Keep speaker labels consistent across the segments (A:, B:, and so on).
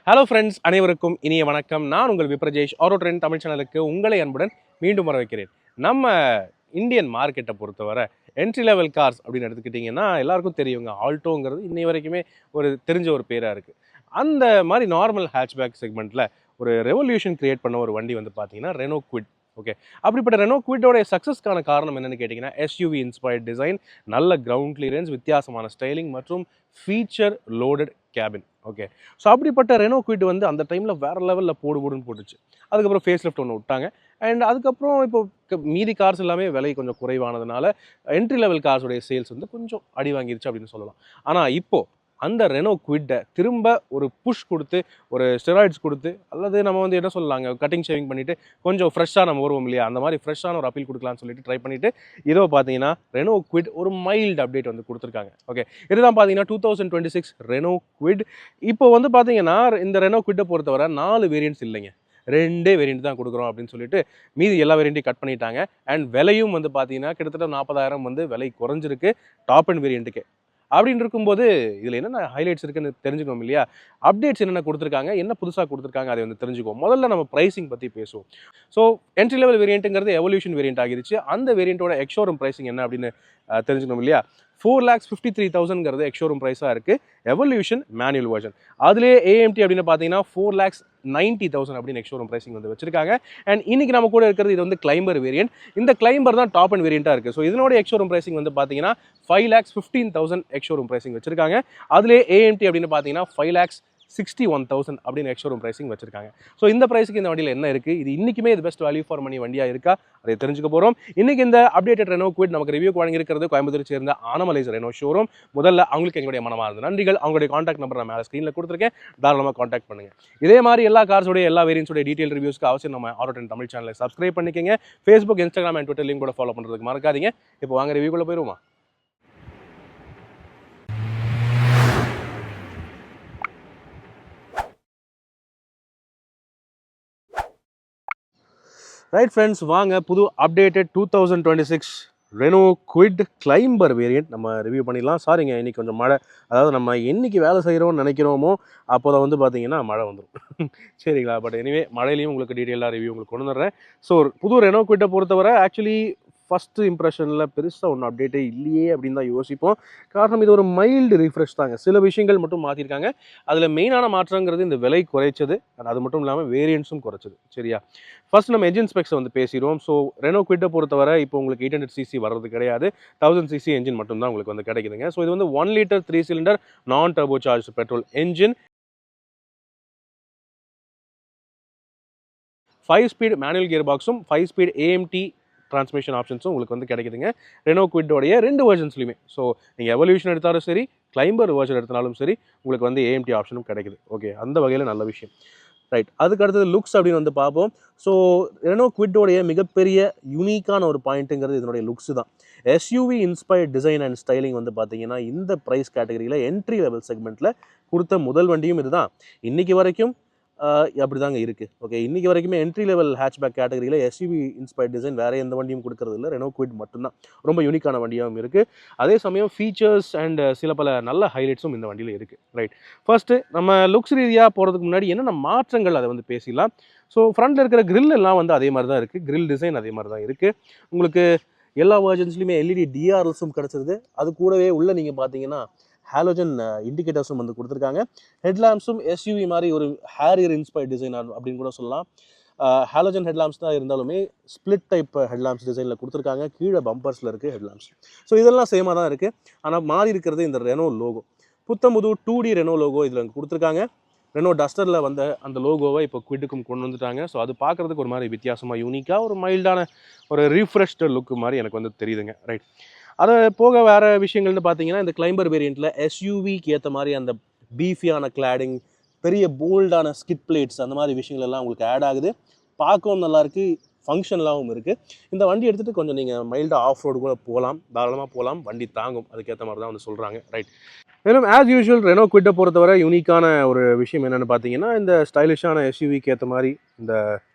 A: Hello friends, அனைவருக்கும் இனிய வணக்கம். நான் உங்கள் விப்ரஜேஷ் ஆரோ ட்ரெண்ட் தமிழ் சேனலுக்கு உங்களை அன்புடன் மீண்டும் வரவேற்கிறேன். நம்ம இந்தியன் மார்க்கெட்டை பொறுத்தவரை என்ட்ரி லெவல் கார்ஸ் அப்படின்னு எடுத்துக்கிட்டிங்கன்னா எல்லாருக்கும் தெரியுங்க. ஆல்டோங்கிறது இன்னை வரைக்குமே தெரிஞ்ச ஒரு பேராக இருக்குது. அந்த மாதிரி நார்மல் ஹேட்ச்பேக் செக்மெண்ட்டில் ஒரு ரெவல்யூஷன் கிரியேட் பண்ண ஒரு வண்டி வந்து பார்த்தீங்கன்னா ரெனோ குவிட். ஓகே, அப்படிப்பட்ட ரெனோ குவிட்டோட சக்ஸஸ்க்கான காரணம் என்னன்னு கேட்டிங்கன்னா எஸ்யூவி இன்ஸ்பயர்ட் டிசைன், நல்ல கிரவுண்ட் கிளியரன்ஸ், வித்தியாசமான ஸ்டைலிங் மற்றும் feature loaded cabin. Okay, so அப்படிப்பட்ட ரெனோ குவிட் வந்து அந்த டைமில் வேறு லெவலில் போடுன்னு போட்டுச்சு. அதுக்கப்புறம் ஃபேஸ் லிஃப்ட் ஒன்று விட்டாங்க. அண்ட் அதுக்கப்புறம் இப்போ மீதி கார்ஸ் எல்லாமே விலை கொஞ்சம் குறைவானதுனால என்ட்ரி லெவல் கார்ஸோடைய சேல்ஸ் வந்து கொஞ்சம் அடி வாங்கிருச்சு அப்படின்னு சொல்லலாம். ஆனால் இப்போது அந்த ரெனோ குவிட்டை திரும்ப ஒரு புஷ் கொடுத்து, ஒரு ஸ்டெராய்ட்ஸ் கொடுத்து, அல்லது நம்ம வந்து என்ன சொல்லலாங்க, கட்டிங் ஷேவிங் பண்ணிவிட்டு கொஞ்சம் ஃப்ரெஷ்ஷாக நம்ம வருவோம் இல்லையா, அந்த மாதிரி ஃப்ரெஷ்ஷான ஒரு அப்பீல் கொடுக்கலான்னு சொல்லிட்டு ட்ரை பண்ணிவிட்டு இதோ பார்த்தீங்கன்னா ரெனோ குவிட் ஒரு மைல்டு அப்டேட் வந்து கொடுத்துருக்காங்க. ஓகே, இதுதான் பார்த்தீங்கன்னா 2026 ரெனோ குவிட். இப்போ வந்து பார்த்தீங்கன்னா இந்த ரெனோ குவிட்டை பொறுத்தவரை 4 வேரியன்ட்ஸ் இல்லைங்க, 2 வேரியண்ட் தான் கொடுக்குறோம் அப்படின்னு சொல்லிட்டு மீதி எல்லா வேரியண்ட்டையும் கட் பண்ணிட்டாங்க. அண்ட் விலையும் வந்து பார்த்தீங்கன்னா கிட்டத்தட்ட 40,000 வந்து விலை குறைஞ்சிருக்கு டாப் அண்ட் வேரியண்ட்டுக்கு. அப்படின்னு இருக்கும்போது இதில் என்னென்ன ஹைலைட்ஸ் இருக்குன்னு தெரிஞ்சுக்கணும் இல்லையா, அப்டேட்ஸ் என்னென்ன கொடுத்துருக்காங்க, என்ன புதுசாக கொடுத்துருக்காங்க, அதை வந்து தெரிஞ்சுக்குவோம். முதல்ல நம்ம ப்ரைசிங் பற்றி பேசுவோம். ஸோ என்ட்ரி லெவல் வேரியண்ட்டுங்கிறது எவல்யூஷன் வேரியண்ட் ஆகிருச்சு. அந்த வேரியண்ட்டோட எக்ஷோரூம் ப்ரைசிங் என்ன அப்படின்னு தெரிஞ்சுக்கணும் இல்லையா. 4,53,000 எக்ஷோரூம் ப்ரைஸாக இருக்குது எவல்யூஷன் மேனுவல் வெர்ஷன். அதுலேயே ஏஎம்டி அப்படின்னு பார்த்தீங்கன்னா 4,90,000 அப்படின்னு எக்ஷோரூம் ப்ரைசிங் வந்து வச்சிருக்காங்க. அண்ட் இன்னைக்கு நம்ம கூட இருக்கிறது இது வந்து கிளைம்பர் வேரியன்ட். இந்த கிளைம்பர் தான் டாப் அண்ட் வேரியண்ட்டாக இருக்குது. ஸோ இதனோட எக்ஷோரூம் ப்ரைசிங் வந்து பார்த்தீங்கன்னா 5,15,000 எக்ஷோரூம் ப்ரைசிங் வச்சிருக்காங்க. அதுலேயே ஏஎம்டி அப்படின்னு பார்த்தீங்கன்னா 5,61,000 அப்படின்னு எக்ஷோரூம் ப்ரைசிங் வச்சிருக்காங்க. ஸோ இந்த ப்ரைஸுக்கு இந்த வண்டியில் என்ன இருக்குது, இது இன்றைக்குமே இது பெஸ்ட் வேல்யூ ஃபார் மணி வண்டியாக இருக்கா, அதை தெரிஞ்சுக்க போகிறோம். இன்றைக்கி இந்த அப்டேட்டட் ரெனோ குவிட் நமக்கு ரிவ்யூக்கு வழங்கியிருக்கிறது கோயம்புத்தூர் சேர்ந்த ஆனமலைஸ் ரெனோ ஷோரூம். முதல்ல அவங்களுக்கு எங்களுடைய மனமார்ந்த நன்றிகள். அவங்களுடைய காண்டாக்ட் நம்பர் நான் மேலே ஸ்க்ரீனில் கொடுத்துருக்கேன், தாராளமாக காண்டாக்ட் பண்ணுங்கள். இதே மாதிரி எல்லா கார்ஸோடைய எல்லா வேரியன்ஸோடைய டீட்டெயில் ரிவ்யூஸ்க்கு அவசியம் நம்ம ஆரோ ட்ரெண்ட் தமிழ் சேனலை சப்ஸ்கிரைப் பண்ணிக்கங்க. Facebook, Instagram and Twitter link கூட ஃபாலோ பண்ணுறதுக்கு மறக்காதீங்க. இப்போ வாங்க ரிவ்யூக்குள்ளே போயிடுவோமா. ரைட் ஃப்ரெண்ட்ஸ், வாங்க புது updated 2026 Reno quit climber variant நம்ம ரிவ்யூ பண்ணிடலாம். சாரிங்க, இன்றைக்கி கொஞ்சம் மழை, அதாவது நம்ம என்றைக்கு வேலை செய்கிறோம்னு நினைக்கிறோமோ அப்போ தான் வந்து பார்த்தீங்கன்னா மழை வந்துடும். சரிங்களா, பட் எனிவே மழையிலையும் உங்களுக்கு டீட்டெயிலாக ரிவ்யூ உங்களுக்கு கொண்டு வந்துடுறேன். ஸோ புது ரெனோ குவிட்டை பொறுத்தவரை ஆக்சுவலி ஃபஸ்ட்டு இம்ப்ரெஷனில் பெருசாக ஒன்றும் அப்டேட்டே இல்லையே அப்படின்னு தான் யோசிப்போம். காரணம் இது ஒரு மைல்டு ரீஃப்ரெஷ் தாங்க. சில விஷயங்கள் மட்டும் மாற்றிருக்காங்க. அதில் மெயினான மாற்றங்கிறது இந்த விலை குறைச்சது, அது மட்டும் இல்லாமல் வேரியன்ஸும் குறைச்சது. சரியா, ஃபர்ஸ்ட் நம்ம என்ஜின் ஸ்பெக்ஸை வந்து பேசிடுவோம். ஸோ ரெனோ குவிட்டை பொறுத்தவரை இப்போ உங்களுக்கு 800cc வர்றது கிடையாது, 1000cc என்ஜின் மட்டும்தான் உங்களுக்கு வந்து கிடைக்குதுங்க. ஸோ இது வந்து 1 litre 3 cylinder non turbo charge petrol engine, 5 speed manual gear பாக்ஸும் 5 ஸ்பீட் ஏஎம்டி டிரான்ஸ்மிஷன் ஆப்ஷன்ஸும் உங்களுக்கு வந்து கிடைக்குதுங்க ரெனோ குவிட்டோடைய 2 வெர்ஷன்ஸ்லையுமே. ஸோ நீங்கள் எவல்யூஷன் எடுத்தாலும் சரி, கிளைம்பர் வெர்ஷன் எடுத்தாலும் சரி, உங்களுக்கு வந்து ஏஎம்டி ஆப்ஷனும் கிடைக்குது. ஓகே, அந்த வகையில் நல்ல விஷயம். ரைட், அதுக்கு அடுத்தது லுக்ஸ் அப்படின்னு வந்து பார்ப்போம். ஸோ ரெனோ குவிட்டோடைய மிகப்பெரிய யூனிக்கான ஒரு பாயிண்ட்டுங்கிறது இதனுடைய லுக்ஸ் தான். SUV inspired design and styling வந்து பார்த்தீங்கன்னா இந்த ப்ரைஸ் கேட்டகரியில் என்ட்ரி லெவல் செக்மெண்ட்டில் கொடுத்த முதல் வண்டியும் இதுதான். இன்றைக்கி வரைக்கும் அப்படி தாங்க இருக்குது. ஓகே, இன்றைக்கி வரைக்குமே என்ட்ரி லெவல் ஹேட்ச்பேக் கேட்டகரியில் எஸ்யூவி இன்ஸ்பயர்ட் டிசைன் வேறு எந்த வண்டியும் கொடுக்கறது இல்லை, ரெனோ குவிட் மட்டும்தான். ரொம்ப யூனிக்கான வண்டியாகவும் இருக்குது. அதே சமயம் ஃபீச்சர்ஸ் அண்ட் சில பல நல்ல ஹைலைட்ஸும் இந்த வண்டியில் இருக்குது. ரைட், ஃபர்ஸ்ட்டு நம்ம லுக்ஸ் ரீதியாக போகிறதுக்கு முன்னாடி என்னென்ன மாற்றங்கள் அதை வந்து பேசிடலாம். ஸோ ஃப்ரண்ட்டில் இருக்கிற கிரில் எல்லாம் வந்து அதே மாதிரி தான் இருக்குது, கிரில் டிசைன் அதே மாதிரி தான் இருக்குது. உங்களுக்கு எல்லா வெர்ஷன்ஸ்லையுமே எல்இடி டிஆர்எல்ஸும் கிடச்சிருது. அது கூடவே உள்ளே நீங்கள் பார்த்தீங்கன்னா ஹாலோஜன் இண்டிகேட்டர்ஸும் வந்து கொடுத்துருக்காங்க. ஹெட்லாம்ப்ஸும் எஸ்யூவி மாதிரி ஒரு ஹேரியர் இன்ஸ்பயர்ட் டிசைன் அப்படின்னு கூட சொல்லலாம். ஹாலோஜன் ஹெட்லாம்ப்ஸ் தான் இருந்தாலுமே ஸ்பிளிட் டைப் ஹெட்லாம்ப்ஸ் டிசைனில் கொடுத்துருக்காங்க. கீழே பம்பர்ஸில் இருக்குது ஹெட்லாம்ப்ஸ். ஸோ இதெல்லாம் சேமாக தான் இருக்குது. ஆனால் மாறி இருக்கிறது இந்த ரெனோ லோகோ. புத்தமுது 2D ரெனோ லோகோ இதில் கொடுத்துருக்காங்க. ரெனோ டஸ்டரில் வந்த அந்த லோகோவை இப்போ குவிட்டுக்கும் கொண்டு வந்துட்டாங்க. ஸோ அது பார்க்குறதுக்கு ஒரு மாதிரி வித்தியாசமாக யூனிக்காக ஒரு மைல்டான ஒரு ரீஃப்ரெஷ்டு லுக்கு மாதிரி எனக்கு வந்து தெரியுதுங்க. ரைட், அதை போக வேறு விஷயங்கள்னு பார்த்தீங்கன்னா இந்த கிளைம்பர் வேரியண்ட்டில் எஸ்யூவிக்கு ஏற்ற மாதிரி அந்த பீஃபியான கிளாடிங், பெரிய போல்டான ஸ்கிட் பிளேட்ஸ், அந்த மாதிரி விஷயங்கள் எல்லாம் உங்களுக்கு ஆட் ஆகுது. பார்க்கவும் நல்லாயிருக்கு, ஃபங்க்ஷனலாகவும் இருக்குது. இந்த வண்டி எடுத்துகிட்டு கொஞ்சம் நீங்கள் மைல்டாக ஆஃப் ரோடு கூட போகலாம், தாராளமாக போகலாம், வண்டி தாங்கும். அதுக்கேற்ற மாதிரி தான் வந்து சொல்கிறாங்க. ரைட், மேலும் ஆஸ் யூஷுவல் ரெனோ குவிட்டை பொறுத்தவரை யூனிக்கான ஒரு விஷயம் என்னென்னு பார்த்தீங்கன்னா இந்த ஸ்டைலிஷான எஸ்யூவிக்கு ஏற்ற மாதிரி இந்த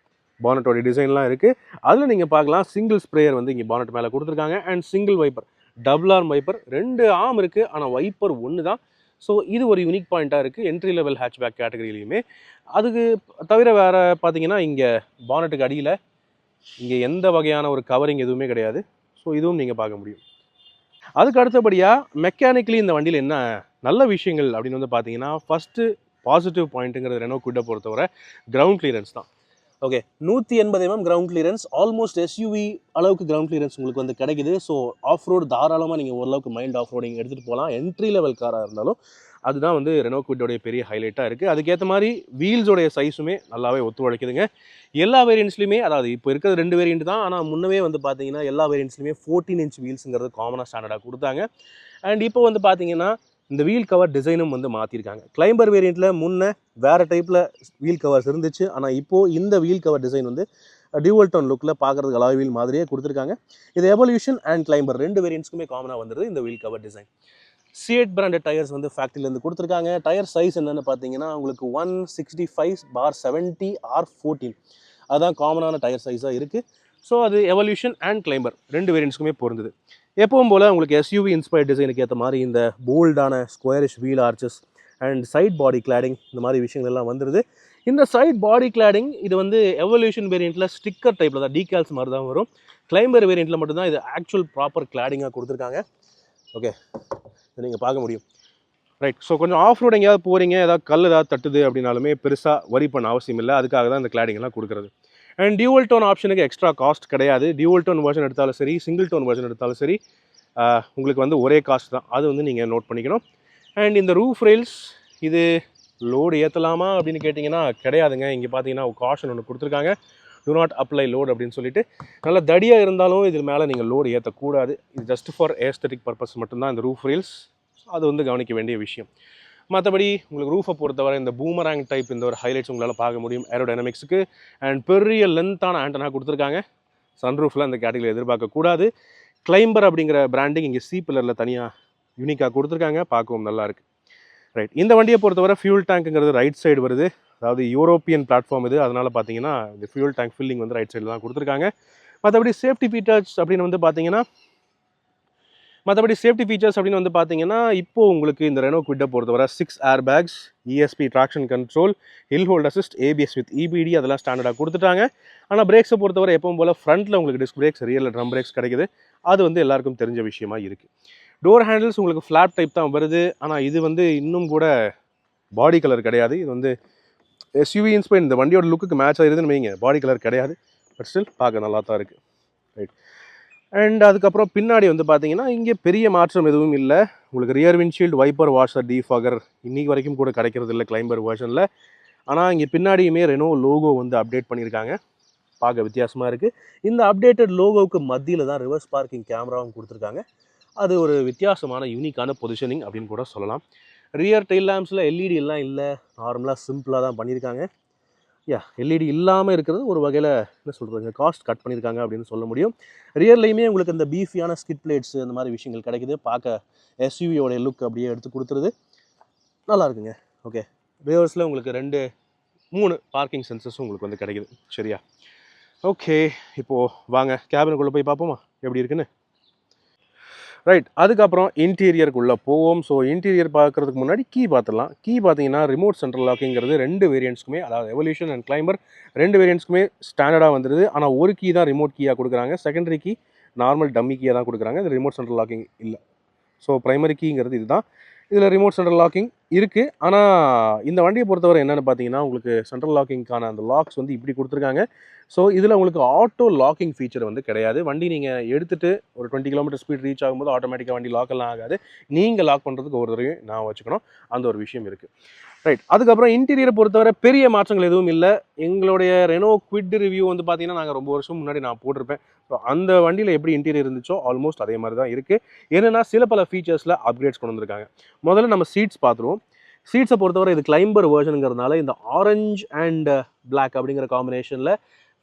A: பானட்டோட டிசைன்லாம் இருக்குது. அதில் நீங்கள் பார்க்கலாம் சிங்கிள் ஸ்ப்ரேயர் வந்து இங்கே பானட் மேலே கொடுத்துருக்காங்க. And single wiper, double arm wiper, 2 arm இருக்குது, ஆனால் வைப்பர் ஒன்று தான். ஸோ இது ஒரு யூனிக் பாயிண்ட்டாக இருக்குது என்ட்ரி லெவல் ஹேட்ச்பேக் கேட்டகரியிலையுமே. அதுக்கு தவிர வேறு பார்த்தீங்கன்னா இங்கே பானட்டுக்கு அடியில் இங்கே எந்த வகையான ஒரு கவரிங் எதுவுமே கிடையாது. ஸோ இதுவும் நீங்கள் பார்க்க முடியும். அதுக்கு அடுத்தபடியாக மெக்கானிக்கலி இந்த வண்டியில் என்ன நல்ல விஷயங்கள் அப்படின்னு வந்து பார்த்தீங்கன்னா, ஃபஸ்ட்டு பாசிட்டிவ் பாயிண்ட்டுங்கிறது ரெனோ குவிட்டை பொறுத்தவரை கிரவுண்ட் கிளியரன்ஸ் தான். Okay, 180 mm ground clearance, almost SUV அளவுக்கு கிரவுண்ட் கிளியரன்ஸ் உங்களுக்கு வந்து கிடைக்குது. ஸோ ஆஃப் ரோடு தாராளமாக நீங்கள் ஓரளவுக்கு மைல்டு ஆஃப் ரோடிங் எடுத்துகிட்டு போகலாம். என்ட்ரி லெவல் காராக இருந்தாலும் அதுதான் வந்து ரெனோ குவிட்டோடைய பெரிய ஹைலைட்டாக இருக்குது. அதுக்கேற்ற மாதிரி வீல்ஸோடைய சைஸுமே நல்லாவே ஒத்து உழைக்குதுங்க. எல்லா வேரியன்ட்ஸ்லையுமே, அதாவது இப்போ இருக்கிறது 2 வேரியண்ட் தான், ஆனால் முன்னவே வந்து பார்த்தீங்கன்னா எல்லா வேரியன்ட்ஸ்லையுமே 14 inch வீல்ஸுங்கிறது காமனாக ஸ்டாண்டர்டாக கொடுத்தாங்க. அண்ட் இப்போ வந்து பார்த்தீங்கன்னா இந்த வீல் கவர் டிசைனும் வந்து மாற்றிருக்காங்க. கிளைம்பர் வேரியண்ட்டில் முன்னே வேறு டைப்பில் வீல் கவர்ஸ் இருந்துச்சு, ஆனால் இப்போது இந்த வீல் கவர் டிசைன் வந்து டியூவல் டோன் லுக்கில் பார்க்குறதுக்கு அலாய் வீல் மாதிரியே கொடுத்துருக்காங்க. இது எவல்யூஷன் அண்ட் கிளைம்பர் 2 வேரியன்ட்ஸ்க்குமே காமனாக வந்துடுது இந்த wheel cover design. CEAT branded tyres வந்து ஃபேக்ட்ரியிலேருந்து கொடுத்துருக்காங்க. டயர் சைஸ் என்னென்னு பார்த்தீங்கன்னா உங்களுக்கு 165/70 R14 அதுதான் காமனான டயர் சைஸாக இருக்குது. ஸோ அது எவல்யூஷன் அண்ட் கிளைம்பர் 2 வேரியன்ட்ஸ்க்குமே பொருந்தது. எப்பவும் போல் உங்களுக்கு எஸ்யூவி இன்ஸ்பயர்ட் டிசைனுக்கு ஏற்ற மாதிரி இந்த போல்டான squarish wheel arches and side body cladding இந்த மாதிரி விஷயங்கள் எல்லாம் வந்துடுது. இந்த சைட் பாடி கிளாடிங் இது வந்து எவல்யூஷன் வேரியண்ட்டில் ஸ்டிக்கர் டைப்பில் தான், டீகால்ஸ் மாதிரி தான் வரும். கிளைம்பர் வேரியண்ட்டில் மட்டும்தான் இது ஆக்சுவல் ப்ராப்பர் கிளாடிங்காக கொடுத்துருக்காங்க. ஓகே, இதை நீங்கள் பார்க்க முடியும். ரைட், ஸோ கொஞ்சம் ஆஃப் ரோடு எங்கேயாவது போகிறீங்க, ஏதாவது கல் ஏதாவது தட்டுது அப்படின்னாலுமே பெருசாக வரி பண்ண அவசியம் இல்லை. அதுக்காக தான் இந்த கிளாடிங்லாம் கொடுக்குறது. அண்ட் டியூவல் டோன் ஆப்ஷனுக்கு எக்ஸ்ட்ரா காஸ்ட் கிடையாது. டியூவல் டோன் வெர்ஷன் எடுத்தாலும் சரி, சிங்கிள் டோன் வெர்ஷன் எடுத்தாலும் சரி, உங்களுக்கு வந்து ஒரே காஸ்ட் தான். அது வந்து நீங்கள் நோட் பண்ணிக்கணும். அண்ட் இந்த ரூஃப் ரெயில்ஸ் இது லோடு ஏற்றலாமா அப்படின்னு கேட்டிங்கன்னா கிடையாதுங்க. இங்கே பார்த்தீங்கன்னா காஷன் ஒன்று கொடுத்துருக்காங்க, டு நாட் அப்ளை லோட் அப்படின்னு சொல்லிட்டு. நல்லா தடியாக இருந்தாலும் இதில் மேலே நீங்கள் லோடு ஏற்றக்கூடாது. இது ஜஸ்ட் ஃபார் ஏஸ்தட்டிக் பர்பஸ் மட்டும்தான் இந்த ரூஃப் ரெயில்ஸ். அது வந்து கவனிக்க வேண்டிய விஷயம். மற்றபடி உங்களுக்கு ரூஃபை பொறுத்தவரை இந்த பூமராங் டைப் இந்த ஒரு ஹைலைட்ஸ் உங்களால் பார்க்க முடியும் ஏரோடைனமிக்ஸுக்கு. அண்ட் பெரிய லென்த்தான ஆண்டனா கொடுத்துருக்காங்க. சன்ரூஃபில் அந்த கேட்டகரியில் எதிர்பார்க்கக்கூடாது. கிளைம்பர் அப்படிங்கிற பிராண்டிங் இங்கே சி பில்லரில் தனியாக யூனிக்காக கொடுத்துருக்காங்க, பார்க்கவும் நல்லாயிருக்கு. ரைட், இந்த வண்டியை பொறுத்தவரை ஃபியூல் டேங்க்குங்கிறது ரைட் சைடு வருது. அதாவது யூரோப்பியன் பிளாட்ஃபார்ம் இது, அதனால் பார்த்தீங்கன்னா இந்த ஃபியூல் டேங்க் ஃபில்லிங் வந்து ரைட் சைடில் தான் கொடுத்துருக்காங்க. மற்றபடி சேஃப்டி ஃபீச்சர்ஸ் அப்படின்னு வந்து பார்த்தீங்கன்னா இப்போது உங்களுக்கு இந்த ரெனோ குவிட்டை பொறுத்தவரை 6 airbags, ESP traction control, hill hold assist, ABS with EBD அதெல்லாம் ஸ்டாண்டர்டாக கொடுத்துட்டாங்க. ஆனால் பிரேக்ஸை பொறுத்தவரை எப்பவும் போல் ஃப்ரண்ட்டில் உங்களுக்கு டிஸ்க் பிரேக்ஸ், ரியலில் ட்ரம் பிரேக்ஸ் கிடைக்குது. அது வந்து எல்லாருக்கும் தெரிஞ்ச விஷயமா இருக்குது. டோர் ஹேண்டில்ஸ் உங்களுக்கு ஃப்ளாப் டைப் தான் வருது. ஆனால் இது வந்து இன்னும் கூட பாடி கலர் கிடையாது. இது வந்து எஸ்யூவி இன்ஸ்பைர் இந்த வண்டியோட லுக்குக்கு மேட்ச் ஆகிருதுன்னு வைங்க, பாடி கலர் கிடையாது. பட் ஸ்டில் பார்க்க நல்லா தான் இருக்குது. ரைட், அண்ட் அதுக்கப்புறம் பின்னாடி வந்து பார்த்தீங்கன்னா இங்கே பெரிய மாற்றம் எதுவும் இல்லை. உங்களுக்கு rear windshield, wiper, washer, defogger இன்றைக்கி வரைக்கும் கூட கிடைக்கிறது இல்லை கிளைம்பர் வெர்ஷனில். ஆனால் இங்கே பின்னாடியுமே ரெனோ லோகோ வந்து அப்டேட் பண்ணியிருக்காங்க, பார்க்க வித்தியாசமாக இருக்குது. இந்த அப்டேட்டட் லோகோவுக்கு மத்தியில் தான் ரிவர்ஸ் பார்க்கிங் கேமராவும் கொடுத்துருக்காங்க. அது ஒரு வித்தியாசமான யூனிக்கான பொசிஷனிங் அப்படின்னு கூட சொல்லலாம். ரியர் டெயில் லேம்ப்ஸில் LED எல்லாம் இல்லை, நார்மலாக சிம்பிளாக தான் பண்ணியிருக்காங்க. LED இல்லாமல் இருக்கிறது ஒரு வகையில் என்ன சொல்கிறது, காஸ்ட் கட் பண்ணியிருக்காங்க அப்படின்னு சொல்ல முடியும். ரியர்லையுமே உங்களுக்கு இந்த பீஃபியான ஸ்கிட் பிளேட்ஸ் இந்த மாதிரி விஷயங்கள் கிடைக்குது. பார்க்க எஸ்யூவியோடைய லுக் அப்படியே எடுத்து கொடுத்துருது, நல்லா இருக்குங்க. ஓகே, ரிவர்ஸில் உங்களுக்கு 3 பார்க்கிங் சென்சர்ஸும் உங்களுக்கு வந்து கிடைக்குது. சரியா? ஓகே, இப்போது வாங்க கேபினுக்குள்ளே போய் பார்ப்போமா எப்படி இருக்குன்னு. ரைட், அதுக்கப்புறம் இன்டீரியருக்குள்ளே போவோம். ஸோ இன்டீரியர் பார்க்குறதுக்கு முன்னாடி கீ பார்த்துடலாம். கீ பார்த்தீங்கன்னா ரிமோட் சென்ட்ரல் லாக்கிங்கிறது 2 வேரியன்ட்ஸ்க்குமே, அதாவது எவல்யூஷன் அண்ட் கிளைம்பர் 2 வேரியன்ட்ஸ்க்குமே ஸ்டாண்டர்டாக வந்துடுது. ஆனால் ஒரு கீ தான் ரிமோட் கீயாக கொடுக்குறாங்க, செகண்டரி கீ நார்மல் டம்மி கீயாக தான் கொடுக்குறாங்க. இது ரிமோட் சென்ட்ரல் லாக்கிங் இல்லை. ஸோ ப்ரைமரி கீங்கிறது இதுதான். இதில் ரிமோட் சென்ட்ரல் லாக்கிங் இருக்குது. ஆனால் இந்த வண்டியை பொறுத்தவரை என்னென்னு பார்த்தீங்கன்னா உங்களுக்கு சென்ட்ரல் லாக்கிங்கான அந்த லாக்ஸ் வந்து இப்படி கொடுத்துருக்காங்க. ஸோ இதில் உங்களுக்கு ஆட்டோ லாக்கிங் ஃபீச்சர் வந்து கிடையாது. வண்டி நீங்கள் எடுத்துகிட்டு ஒரு 20 km ஸ்பீட் ரீச் ஆகும்போது ஆட்டோமேட்டிக்காக வண்டி லாக்கெல்லாம் ஆகாது. நீங்கள் லாக் பண்ணுறதுக்கு ஒரு தடவையும் நான் வச்சுக்கணும், அந்த ஒரு விஷயம் இருக்குது. ரைட், அதுக்கப்புறம் இன்டீரியரை பொறுத்தவரை பெரிய மாற்றங்கள் எதுவும் இல்லை. எங்களுடைய ரெனோ குவிட் ரிவ்யூ வந்து பார்த்தீங்கன்னா நாங்கள் ரொம்ப வருஷம் முன்னாடி நான் போட்டிருப்பேன். ஸோ அந்த வண்டியில் எப்படி இன்டீரியர் இருந்துச்சோ ஆல்மோஸ்ட் அதே மாதிரி தான் இருக்குது. என்னென்னா சில பல ஃபீச்சர்ஸில் அப்கிரேட்ஸ் கொண்டு வந்திருக்காங்க. முதல்ல நம்ம சீட்ஸ் பார்த்துருவோம். சீட்ஸை பொறுத்தவரை இது கிளைம்பர் வெர்ஷனுங்கிறதுனால இந்த ஆரஞ்ச் அண்ட் பிளாக் அப்படிங்கிற காம்பினேஷனில்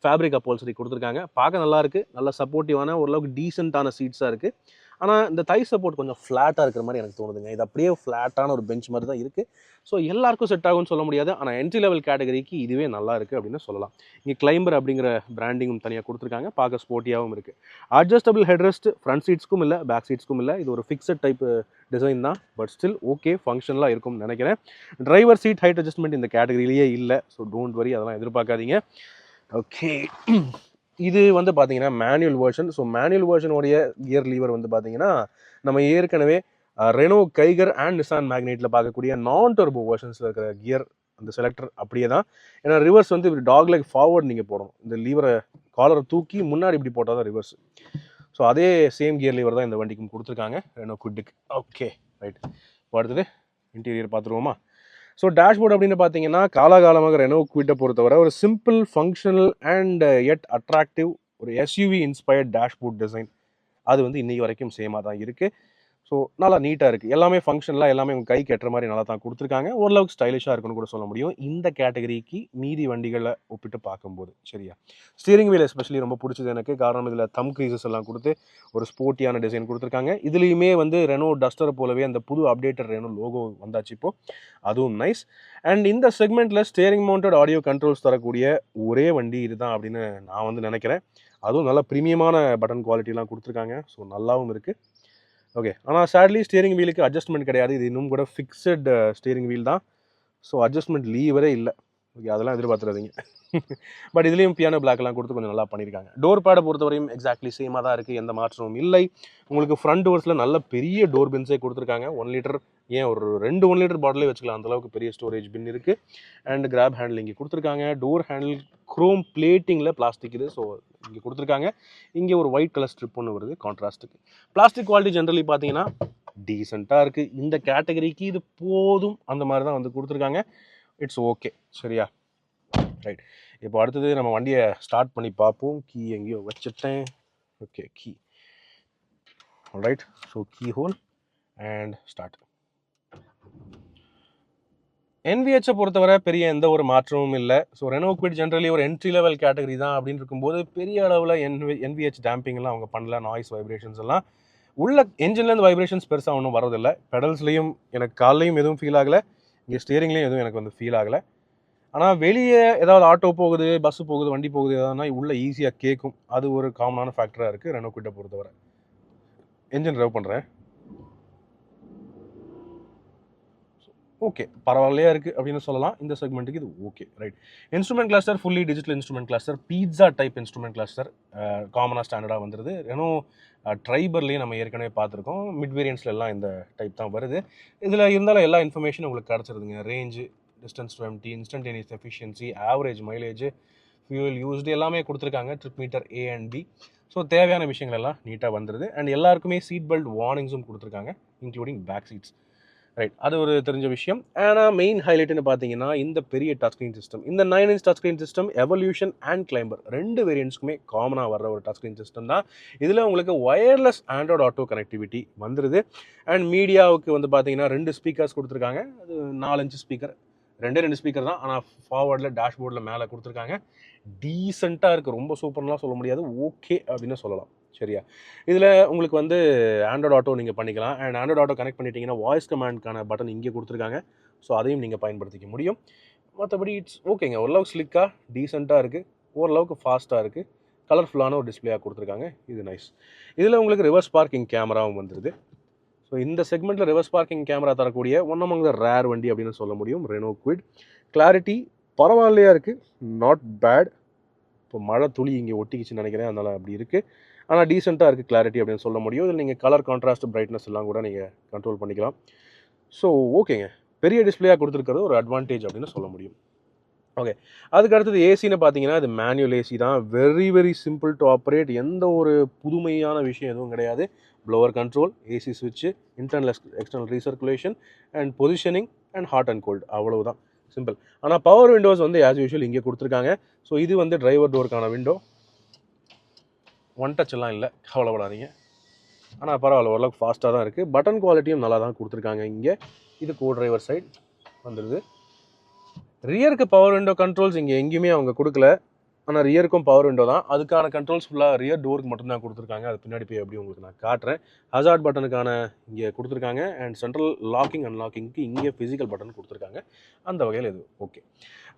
A: ஃபேப்ரிக் அப்போல்சரி கொடுத்துருக்காங்க. பார்க்க நல்லாயிருக்கு, நல்ல சப்போர்ட்டிவான ஓரளவுக்கு டீசெண்டான சீட்ஸாக இருக்குது. ஆனால் இந்த தை சப்போர்ட் கொஞ்சம் ஃப்ளாட்டாக இருக்கிற மாதிரி எனக்கு தோணுதுங்க. இது அப்படியே ஃப்ளாட்டான ஒரு பெஞ்ச் மாதிரி தான் இருக்குது. ஸோ எல்லாருக்கும் செட் ஆகும்னு சொல்ல முடியாது. ஆனால் என்ட்ரி லெவல் கேட்டகரிக்கு இதுவே நல்லா இருக்குது அப்படின்னு சொல்லலாம். இங்கே கிளைம்பர் அப்படிங்கிற பிராண்டிங்கும் தனியாக கொடுத்துருக்காங்க. பார்க்க ஸ்போர்ட்டியாகவும் இருக்குது. அட்ஜஸ்டபிள் ஹெட்ரெஸ்ட் ஃப்ரண்ட் சீட்ஸ்க்கும் இல்லை, பேக் சீட்ஸ்க்கும் இல்லை. இது ஒரு ஃபிக்ஸட் டைப் டிசைன் தான். பட் ஸ்டில் ஓகே, ஃபங்க்ஷனலாக இருக்கும்னு நினைக்கிறேன். டிரைவர் சீட் ஹைட் அட்ஜஸ்ட்மெண்ட் இந்த கேட்டகரியிலேயே இல்லை. ஸோ டோன்ட் வரி, அதெல்லாம் எதிர்பார்க்காதீங்க. ஓகே, இது வந்து பார்த்தீங்கன்னா மேனுவல் வேர்ஷன். ஸோ மேனுவல் வேர்ஷனுடைய கியர் லீவர் வந்து பார்த்தீங்கன்னா நம்ம ஏற்கனவே ரெனோ கைகர் அண்ட் நிசான் மேக்னெட்டில் பார்க்கக்கூடிய நான் டர்போ வேர்ஷன்ஸில் இருக்கிற கியர் அந்த செலக்டர் அப்படியே தான். ஏன்னா ரிவர்ஸ் வந்து இப்படி டாக் லெக் ஃபார்வர்ட் நீங்கள் போடணும். இந்த லீவரை காலரை தூக்கி முன்னாடி இப்படி போட்டால் தான் ரிவர்ஸ். ஸோ அதே சேம் கியர் லீவர் தான் இந்த வண்டிக்கும் கொடுத்துருக்காங்க ரெனோ குவிட்டுக்கு. ஓகே ரைட், இப்போ அடுத்தது இன்டீரியர் பார்த்துருவோமா? ஸோ டேஷ்போர்ட் அப்படின்னு பார்த்தீங்கன்னா காலகாலமாக ரெனோ குவிட்டை பொறுத்தவரை ஒரு simple functional and yet attractive ஒரு எஸ்யூவி இன்ஸ்பயர்ட் டேஷ்போர்ட் டிசைன் அது வந்து இன்றைக்கி வரைக்கும் சேமாக தான் இருக்குது. ஸோ நல்லா நீட்டாக இருக்குது. எல்லாமே ஃபங்க்ஷனலாக எல்லாமே உங்கள் கைக்கு எட்டுற மாதிரி நல்லா தான் கொடுத்துருக்காங்க. ஓரளவுக்கு ஸ்டைலிஷாக இருக்குன்னு கூட சொல்ல முடியும் இந்த கேட்டகரிக்கு மீதி வண்டிகளை ஒப்பிட்டு பார்க்கும்போது. சரியா, ஸ்டீரிங் வீல் எஸ்பெஷலி ரொம்ப பிடிச்சது எனக்கு. காரணம் இதில் தம் க்ரீசஸ் எல்லாம் கொடுத்து ஒரு ஸ்போர்ட்டியான டிசைன் கொடுத்துருக்காங்க. இதுலேயுமே வந்து ரெனோ டஸ்டர் போலவே அந்த புது அப்டேட்டட் ரெனோ லோகோ வந்தாச்சு இப்போது, அதுவும் நைஸ். அண்ட் இந்த செக்மெண்ட்டில் ஸ்டேரிங் மவுண்டட் ஆடியோ கண்ட்ரோல்ஸ் தரக்கூடிய ஒரே வண்டி இதுதான் அப்படின்னு நான் வந்து நினைக்கிறேன். அதுவும் நல்லா ப்ரீமியமான பட்டன் குவாலிட்டிலாம் கொடுத்துருக்காங்க. ஸோ நல்லாவும் இருக்குது. ஓகே, ஆனால் சேட்லி ஸ்டியரிங் வீலுக்கு அட்ஜஸ்ட்மெண்ட் கிடையாது. இது இன்னும் கூட ஃபிக்ஸட் ஸ்டியரிங் வீல் தான். ஸோ அட்ஜஸ்ட்மெண்ட் லீவரே இல்லை. ஓகே, அதெல்லாம் எதிர்பார்த்துறாதீங்க. பட் இதுலேயும் பியானோ பிளாக்லாம் கொடுத்து கொஞ்சம் நல்லா பண்ணியிருக்காங்க. டோர் பேடை பொறுத்தவரையும் எக்ஸாக்ட்லி சேமாக தான் இருக்குது, எந்த மாற்றமும் இல்லை. உங்களுக்கு ஃப்ரண்ட் டோர்ஸில் நல்ல பெரிய டோர் பின்ஸே கொடுத்துருக்காங்க. 1 லிட்டர், ஏன் ஒரு 2 1 லிட்டர் பாட்டிலே வச்சுக்கலாம், அந்தளவுக்கு பெரிய ஸ்டோரேஜ் பின் இருக்குது. அண்ட் கிராப் ஹேண்டில் இங்கே கொடுத்துருக்காங்க. டோர் ஹேண்டில் குரோம் பிளேட்டிங்கில் பிளாஸ்டிக் இது. ஸோ இங்கே கொடுத்துருக்காங்க. இங்கே ஒரு ஒயிட் கலர் ஸ்ட்ரிப் ஒன்று வருது கான்ட்ராஸ்ட்டுக்கு. பிளாஸ்டிக் குவாலிட்டி ஜென்ரலி பார்த்தீங்கன்னா டீசெண்டாக இருக்குது. இந்த கேட்டகரிக்கு இது போதும், அந்த மாதிரி தான் வந்து கொடுத்துருக்காங்க. It's okay. சரியா, ரைட். இப்போ அடுத்தது நம்ம வண்டியை ஸ்டார்ட் பண்ணி பார்ப்போம். கீ எங்கேயோ வச்சுட்டேன். Okay, key right. So key hole and start. NVH பொறுத்தவரை பெரிய எந்த ஒரு மாற்றமும் இல்லை. ஸோ ரெனோ குவிட் ஜென்ரலி ஒரு என்ட்ரி லெவல் கேட்டகரி தான் அப்படின்னு இருக்கும்போது பெரிய அளவில் NVH டேம்பிங்லாம் அவங்க பண்ணல. நாய்ஸ் வைப்ரேஷன்ஸ் எல்லாம் உள்ள என்ஜின்லேருந்து வைப்ரேஷன்ஸ் பெருசாக ஒன்றும் வரதில்லை. பெடல்ஸ்லேயும் எனக்கு கால்லையும் எதுவும் ஃபீல் ஆகலை, இங்கே ஸ்டியரிங்லேயும் எதுவும் எனக்கு வந்து ஃபீல் ஆகலை. ஆனால் வெளியே ஏதாவது ஆட்டோ போகுது, பஸ்ஸு போகுது, வண்டி போகுது எதானா உள்ளே ஈஸியாக கேட்கும். அது ஒரு காமனான ஃபேக்டராக இருக்குது ரெனோ குவிட்டை பொறுத்தவரை. என்ஜின் ட்ரைவ் பண்ணுறேன். ஓகே, பரவாயில்லையா இருக்குது அப்படின்னு சொல்லலாம். இந்த செக்மெண்ட்டுக்கு இது okay, right. Instrument cluster fully digital instrument cluster, pizza type instrument cluster காமனாக ஸ்டாண்டர்டாக வந்துடுது. ரெனோ ட்ரைபர்லேயும் நம்ம ஏற்கனவே பார்த்துருக்கோம். மிட் வேரியன்ஸில் எல்லாம் இந்த டைப் தான் வருது. இதில் இருந்தாலும் எல்லா இன்ஃபர்மேஷன் உங்களுக்கு கிடச்சிருதுங்க. Range, distance to empty, instantaneous efficiency, average mileage, fuel used எல்லாமே கொடுத்துருக்காங்க. Trip meter A and B. So தேவையான விஷயங்கள் எல்லாம் நீட்டாக வந்துடுது. அண்ட் எல்லாருக்குமே சீட் பெல்ட் வார்னிங்ஸும் கொடுத்துருக்காங்க, இன்க்ளூடிங் பேக் சீட்ஸ். ரைட், அது ஒரு தெரிஞ்ச விஷயம். ஆனால் மெயின் ஹைலைட்னு பார்த்தீங்கன்னா இந்த பெரிய டச் ஸ்க்ரீன் சிஸ்டம். இந்த 9 inch touch screen system evolution and climber 2 வேரியன்ட்ஸ்க்குமே காமனாக வர்ற ஒரு டச் ஸ்க்ரீன் சிஸ்டம் தான். இதில் உங்களுக்கு ஒயர்லெஸ் ஆண்ட்ராய்டு ஆட்டோ கனெக்டிவிட்டி வந்துடுது. அண்ட் மீடியாவுக்கு வந்து பார்த்தீங்கன்னா 2 ஸ்பீக்கர்ஸ் கொடுத்துருக்காங்க. அது 4 inch ஸ்பீக்கர், 2 ஸ்பீக்கர் தான். ஆனால் ஃபார்வர்டில் டேஷ்போர்டில் மேலே கொடுத்துருக்காங்க. டீசெண்டாக இருக்குது, ரொம்ப சூப்பர்லாம் சொல்ல முடியாது, ஓகே அப்படின்னு சொல்லலாம். சரியா, இதில் உங்களுக்கு வந்து ஆண்ட்ராய்டு ஆட்டோ நீங்கள் பண்ணிக்கலாம். அண்ட் ஆண்ட்ராய்டு ஆட்டோ கனெக்ட் பண்ணிட்டீங்கன்னா வாய்ஸ் கமாண்ட்கான பட்டன் இங்கே கொடுத்துருக்காங்க. ஸோ அதையும் நீங்கள் பயன்படுத்திக்க முடியும். மற்றபடி இட்ஸ் ஓகேங்க, ஓரளவுக்கு ஸ்லிக்காக டீசெண்டாக இருக்குது, ஓரளவுக்கு ஃபாஸ்ட்டாக இருக்குது, கலர்ஃபுல்லான ஒரு டிஸ்பிளேயாக கொடுத்துருக்காங்க. இது நைஸ். இதில் உங்களுக்கு ரிவர்ஸ் பார்க்கிங் கேமராவும் வந்துடுது. ஸோ இந்த செக்மெண்ட்டில் ரிவர்ஸ் பார்க்கிங் கேமரா தரக்கூடிய ஒன் அமங் த ரேர் வண்டி அப்படின்னு சொல்ல முடியும் ரெனோ குவிட். கிளாரிட்டி பரவாயில்லையா இருக்குது, நாட் பேட். இப்போ மழை துளி இங்கே ஒட்டிக்கிச்சுன்னு நினைக்கிறேன், அதனால் அப்படி இருக்குது. ஆனால் டீசெண்டாக இருக்குது கிளாரிட்டி அப்படின்னு சொல்ல முடியும். இதில் நீங்கள் கலர் கான்ட்ராஸ்ட், பிரைட்னஸ் எல்லாம் கூட நீங்கள் கண்ட்ரோல் பண்ணிக்கலாம். ஸோ ஓகேங்க, பெரிய டிஸ்பிளேயாக கொடுத்துருக்கிறது ஒரு அட்வான்டேஜ் அப்படின்னு சொல்ல முடியும். ஓகே, அதுக்கு அடுத்தது ஏசின்னு பார்த்தீங்கன்னா இது மேனுவல் ஏசி தான். Very very simple to operate. எந்த ஒரு புதுமையான விஷயம் எதுவும் கிடையாது. ப்ளோவர் கண்ட்ரோல், ஏசி ஸ்விட்சு, internal external recirculation and positioning and hot and cold, அவ்வளவுதான், சிம்பிள். ஆனால் பவர் விண்டோஸ் வந்து ஆஸ் யூஷுவல் இங்கே கொடுத்துருக்காங்க. ஸோ இது வந்து டிரைவர் டோருக்கான விண்டோ. ஒன் டச் எல்லாம் இல்லை, கவலைப்படாதீங்க. ஆனால் பரவாயில்ல, ஓரளவுக்கு ஃபாஸ்ட்டாக தான் இருக்குது. பட்டன் குவாலிட்டியும் நல்லா தான் கொடுத்துருக்காங்க இங்கே. இது கோ டிரைவர் சைட் வந்துடுது. ரியருக்கு பவர் விண்டோ கண்ட்ரோல்ஸ் இங்கே எங்கேயுமே அவங்க கொடுக்கல. ஆனால் ரியருக்கும் பவர் விண்டோ தான். அதுக்கான கண்ட்ரோல்ஸ் ஃபுல்லாக ரியர் டோருக்கு மட்டும்தான் கொடுத்துருக்காங்க. அது பின்னாடி போய் எப்படி உங்களுக்கு நான் காட்டுறேன். ஹசார்ட் பட்டனுக்கான இங்கே கொடுத்துருக்காங்க. அண்ட் சென்ட்ரல் லாக்கிங் அன்லாக்கிங்க்கு இங்கே ஃபிசிக்கல் பட்டன் கொடுத்துருக்காங்க. அந்த வகையில் இது ஓகே.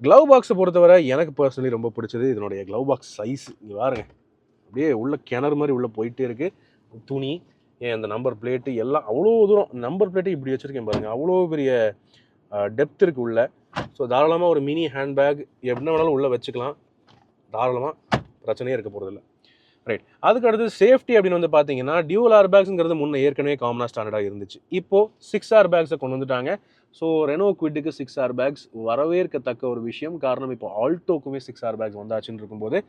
A: க்ளவ் பாக்ஸை பொறுத்தவரை எனக்கு பர்சனலி ரொம்ப பிடிச்சது இதனுடைய க்ளவ் பாக்ஸ் சைஸ். இங்கே பாருங்க, அப்படியே உள்ள கிணறு மாதிரி உள்ளே போயிட்டே இருக்குது. துணி அந்த நம்பர் பிளேட்டு எல்லாம் அவ்வளோ தூரம். நம்பர் பிளேட்டு இப்படி வச்சுருக்கேன் பாருங்கள், அவ்வளோ பெரிய டெப்த் இருக்குது உள்ள. ஸோ தாராளமாக ஒரு மினி ஹேண்ட்பேக் என்ன வேணாலும் உள்ளே வச்சுக்கலாம். தாராளமாக பிரச்சனையே இருக்க போகிறதில்ல. ரைட். அதுக்கு அடுத்து சேஃப்டி அப்படின்னு வந்து பார்த்தீங்கன்னா டியூவல் ஏர் பேக்ஸுங்கிறது முன்னே ஏற்கனவே காமனாக ஸ்டாண்டர்டாக இருந்துச்சு. இப்போது 6 ஏர் பேக்ஸை கொண்டு வந்துட்டாங்க. ஸோ ரெனோ குவிட்டுக்கு 6 ஏர் பேக்ஸ் வரவேற்கத்தக்க ஒரு விஷயம். காரணம் இப்போ ஆல்டோக்குமே 6 ஏர் பேக்ஸ் வந்தாச்சுன்னு இருக்கும்போது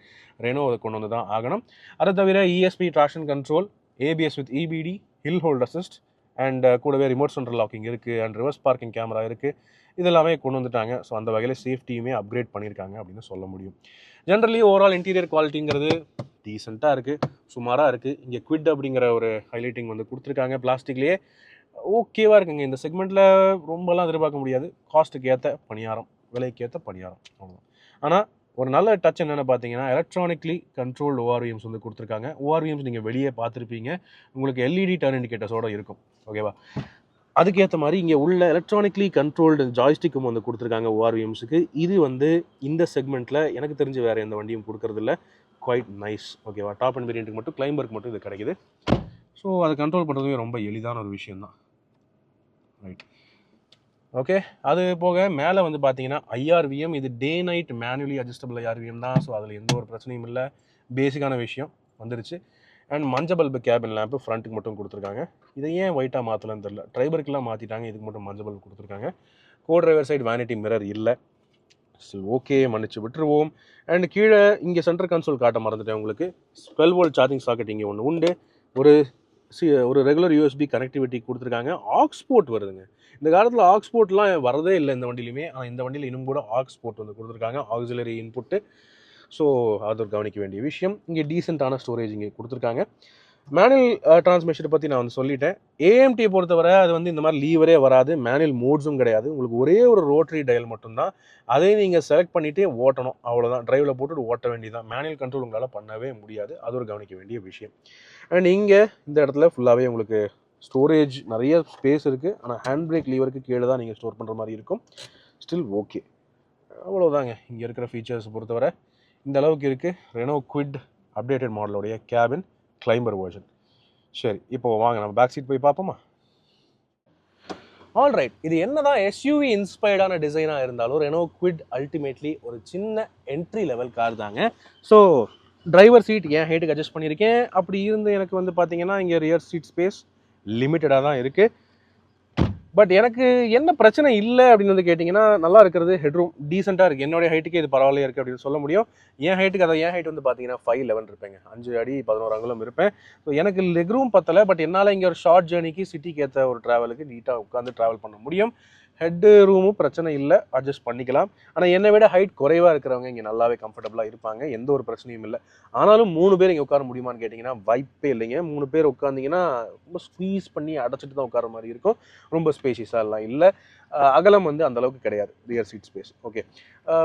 A: ரெனோ அதை கொண்டு வந்து தான் ஆகணும். அதை தவிர ESP traction control, ABS with EBD, hill hold assist and கூடவே ரிமோட் சென்ட்ரல் லாக்கிங் இருக்குது அண்ட் ரிவர்ஸ் பார்க்கிங் கேமரா இருக்குது. இதெல்லாமே கொண்டு வந்துட்டாங்க. ஸோ அந்த வகையில் சேஃப்டியுமே அப்கிரேட் பண்ணியிருக்காங்க அப்படின்னு சொல்ல முடியும். ஜென்ரலி ஓவரால் இன்டீரியர் குவாலிட்டிங்கிறது டீசெண்டாக இருக்குது, சுமாராக இருக்குது. இங்கே குவிட் அப்படிங்கிற ஒரு ஹைலைட்டிங் வந்து கொடுத்துருக்காங்க பிளாஸ்டிக்லேயே. ஓகேவாக இருக்குங்க. இந்த செக்மெண்ட்டில் ரொம்பலாம் எதிர்பார்க்க முடியாது. காஸ்ட்டுக்கு ஏற்ற பணியாரம், விலைக்கு ஏற்ற பணியாரம், அவ்வளோதான். ஆனால் ஒரு நல்ல டச் என்னென்னு பார்த்தீங்கன்னா எலக்ட்ரானிக்லி கண்ட்ரோல்டு ஓஆர்விஎம்ஸ் வந்து கொடுத்துருக்காங்க. ஓஆர்விஎம்ஸ் நீங்கள் வெளியே பார்த்துருப்பீங்க, உங்களுக்கு எல்இடி டர்ன் இண்டிகேட்டர்ஸோடு இருக்கும். ஓகேவா? அதுக்கேற்ற மாதிரி இங்கே உள்ள எலக்ட்ரானிக்லி கண்ட்ரோல்டு ஜாய்ஸ்டிக்கும் வந்து கொடுத்துருக்காங்க ஓஆர்விஎம்ஸுக்கு. இது வந்து இந்த செக்மெண்ட்டில் எனக்கு தெரிஞ்சு வேறு எந்த வண்டியும் கொடுக்கறதில்ல. Quite nice. ஓகேவா? டாப் அண்ட் வேரியண்ட்டுக்கு மட்டும், கிளைம்பருக்கு மட்டும் இது கிடைக்குது. ஸோ அதை கண்ட்ரோல் பண்ணுறதுமே ரொம்ப எளிதான ஒரு விஷயந்தான். ரைட். ஓகே. அது போக மேலே வந்து பார்த்தீங்கன்னா ஐஆர்விஎம். இது day night manually adjustable IRVM தான். ஸோ அதில் எந்த ஒரு பிரச்சனையும் இல்லை. பேசிக்கான விஷயம் வந்துருச்சு. அண்ட் மஞ்சள் பல்பு கேபின் லேம்ப்பு ஃப்ரண்ட்டுக்கு மட்டும் கொடுத்துருக்காங்க. இதை ஏன் ஒயிட்டாக மாற்றலன்னு தெரில. ட்ரைபருக்கெலாம் மாற்றிட்டாங்க, இதுக்கு மட்டும் மஞ்சள் பல்பு கொடுத்துருக்காங்க. கோ டிரைவர் சைடு வேனிட்டி மிரர் இல்லை. ஸோ ஓகே, மன்னிச்சு விட்டுருவோம். அண்ட் கீழே இங்கே சென்டர் கன்சோல் காட்ட மறந்துட்டேன் உங்களுக்கு. 12 வோல்ட் சார்ஜிங் சாக்கெட் இங்கே ஒன்று உண்டு. ஒரு ரெகுலர் யூஎஸ்பி கனெக்டிவிட்டி கொடுத்துருக்காங்க. ஆக்ஸ்போர்ட் வருதுங்க. இந்த காலத்தில் ஆக்ஸ்போர்ட்லாம் வரதே இல்லை இந்த வண்டியிலுமே. ஆனால் இந்த வண்டியில் இன்னும் கூட ஆக்ஸ்போர்ட் வந்து கொடுத்துருக்காங்க, ஆக்சிலரி இன்புட்டு. ஸோ அது ஒரு கவனிக்க வேண்டிய விஷயம். இங்கே டீசெண்டான ஸ்டோரேஜ் இங்கே கொடுத்துருக்காங்க. மேனுவல் டிரான்ஸ்மிஷனை பற்றி நான் வந்து சொல்லிட்டேன். ஏஎம்டியை பொறுத்தவரை அது வந்து இந்த மாதிரி லீவரே வராது, மேனுவல் மோட்ஸும் கிடையாது. உங்களுக்கு ஒரே ஒரு ரோட்டரி டயல் மட்டும்தான். அதை நீங்கள் செலக்ட் பண்ணிவிட்டு ஓட்டணும், அவ்வளோதான். டிரைவில் போட்டுட்டு ஓட்ட வேண்டியதான். மேனுவல் கண்ட்ரோல் உங்களால் பண்ணவே முடியாது. அது ஒரு கவனிக்க வேண்டிய விஷயம். அண்ட் இங்கே இந்த இடத்துல ஃபுல்லாகவே உங்களுக்கு ஸ்டோரேஜ் நிறைய ஸ்பேஸ் இருக்குது. ஆனால் ஹேண்ட் பிரேக் லீவருக்கு கீழே தான் நீங்கள் ஸ்டோர் பண்ணுற மாதிரி இருக்கும். ஸ்டில் ஓகே, அவ்வளோதாங்க இங்கே இருக்கிற ஃபீச்சர்ஸ் பொறுத்தவரை. இந்த அளவுக்கு இருக்குது ரெனோ குவிட் அப்டேட்டட் மாடலோடைய கேபின் கிளைம்பர் வெர்ஷன். சரி, இப்போ வாங்க நம்ம பேக் சீட் போய் பார்ப்போமா? All right. இது என்னதான் எஸ்யூவி இன்ஸ்பயர்டான டிசைனாக இருந்தாலும் ரெனோ குவிட் அல்டிமேட்லி ஒரு சின்ன என்ட்ரி லெவல் கார் தாங்க. ஸோ டிரைவர் சீட் என் ஹைட்டுக்கு அட்ஜஸ்ட் பண்ணியிருக்கேன். அப்படி இருந்து எனக்கு வந்து பார்த்தீங்கன்னா இங்கே ரியர் சீட் ஸ்பேஸ் லிமிட்டடாக தான் இருக்குது. பட் எனக்கு என்ன பிரச்சனை இல்லை அப்படின்னு வந்து கேட்டிங்கன்னா, நல்லா இருக்கிறது ஹெட்ரூம் டீசெண்டாக இருக்குது. என்னுடைய ஹைட்டுக்கு இது பரவாயில்லையா இருக்குது அப்படின்னு சொல்ல முடியும். என் ஹைட்டுக்கு என் ஹைட் வந்து பார்த்தீங்கன்னா 5'11" இருப்பேங்க. 5 அடி 11 அங்குலம் இருப்பேன். ஸோ எனக்கு லெக் ரூம் பத்தலை. பட் என்னால் இங்கே ஒரு ஷார்ட் ஜேர்னிக்கு சிட்டிக்கு ஏற்ற ஒரு ட்ராவலுக்கு நீட்டாக உட்காந்து ட்ராவல் பண்ண முடியும். ஹெட்டு ரூமும் பிரச்சனை இல்லை, அட்ஜஸ்ட் பண்ணிக்கலாம். ஆனால் என்னை விட ஹைட் குறைவாக இருக்கிறவங்க இங்கே நல்லாவே கம்ஃபர்டபுளாக இருப்பாங்க, எந்த ஒரு பிரச்சனையும் இல்லை. ஆனாலும் 3 பேர் இங்கே உட்கார முடியுமான்னு கேட்டிங்கன்னா வாய்ப்பே இல்லைங்க. 3 பேர் உட்காந்திங்கன்னா ரொம்ப ஸ்குவீஸ் பண்ணி அடைச்சிட்டு தான் உட்கார மாதிரி இருக்கும். ரொம்ப ஸ்பேஷியஸாக எல்லாம் இல்லை. அகலம் வந்து அந்தளவுக்கு கிடையாது rear seat space. Okay,